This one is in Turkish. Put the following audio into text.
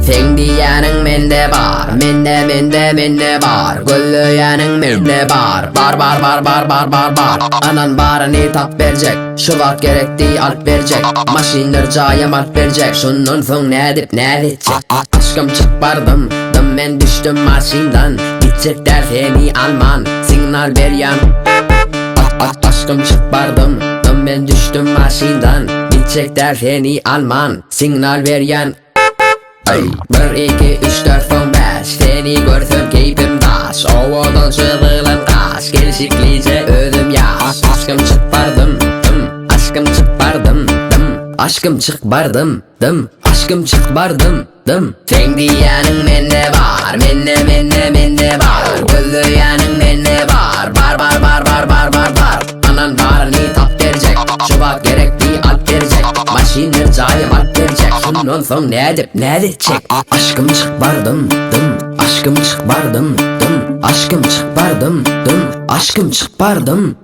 Sen diyenin mende bar, mende bar. Gülleyenin mende bar, bar. Anan barını tap verecek, şu vakt gerektiği alp verecek. Maşinler cayım alp verecek, şunun son ne edip ne edecek. Aşkım çık bardım, ben düştüm maşinden. Gidecekler seni alman, signal ver yan. Aşkım çık bardım, ben düştüm maşinden. Gidecekler seni alman, signal ver yan. 1, 2, 3, 4, 5 Seni görsem keyfim taş. Ovadan çığırılan taş. Gelişiklice ödüm yaş. Aşkım çık bardım, aşkım çık bardım, aşkım çık bardım, aşkım çık bardım, Sen diyenin mende var, mende var. Gülleyenin mende var, bar. Anan barını tap verecek, şu vakt gerektiği alp verecek. Maşinler cayım alp verecek, şunun son ne edip ne edecek. Aşkım çık bardım, aşkım çık bardım, aşkım çık bardım, aşkım çık bardım,